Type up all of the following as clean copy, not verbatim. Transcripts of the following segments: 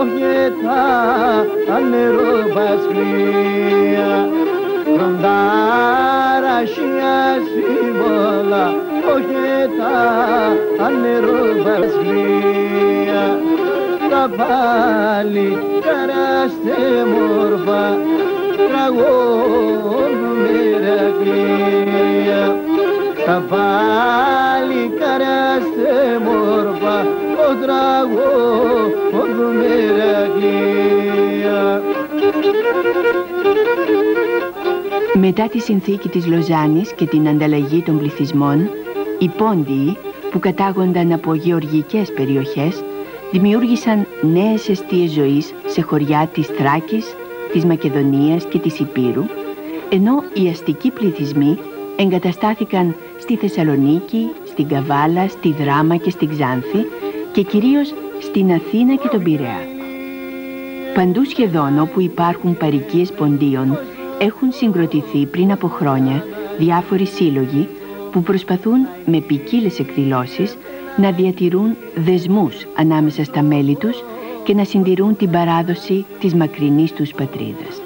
όχι τα ανεροβασμία ροντάρα σιά σύμβολα όχι τα ανεροβασμία τα πάλι καράστε μόρφα τραγώνουν Ηρακλία τα πάλι καράστε μόρφα ο τραγώνουν Ηρακλία. Μετά τη συνθήκη της Λοζάνης και την ανταλλαγή των πληθυσμών, οι Πόντιοι, που κατάγονταν από γεωργικές περιοχές, δημιούργησαν νέες εστίες ζωής σε χωριά της Θράκης, της Μακεδονίας και της Ηπείρου, ενώ οι αστικοί πληθυσμοί εγκαταστάθηκαν στη Θεσσαλονίκη, στην Καβάλα, στη Δράμα και στην Ξάνθη και κυρίως στην Αθήνα και τον Πειραιά. Παντού σχεδόν όπου υπάρχουν παροικίες Ποντίων έχουν συγκροτηθεί πριν από χρόνια διάφοροι σύλλογοι που προσπαθούν με ποικίλες εκδηλώσεις να διατηρούν δεσμούς ανάμεσα στα μέλη τους και να συντηρούν την παράδοση της μακρινής τους πατρίδας.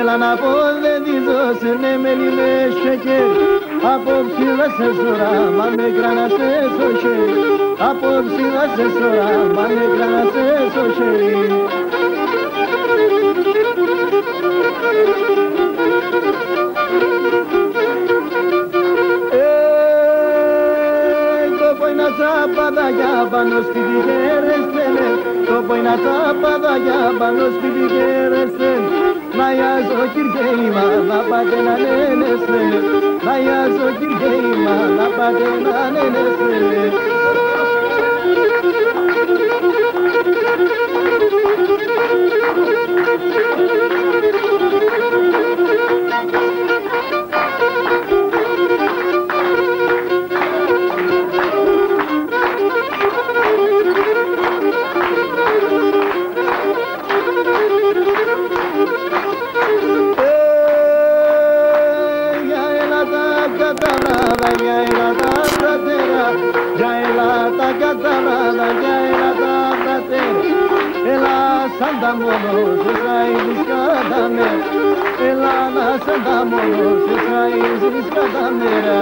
Έλα να πω δεν τη δώσουνε μέλι σεκέρι απόψη θα σε σωρά μα με κράνασε στο χέρι απόψη θα σε σωρά μα με κράνασε στο χέρι. Τα παδάκια πάνω στη γερεστέλε, το ποίνα τα παδάκια πάνω στη γερεστέλε. Να ιάζω κυριέμα, να πάτε να νένεστε, να ιάζω κυριέμα, να πάτε να νένεστε. Santa mono se sai discadame, elana Santa mono se sai discadamera.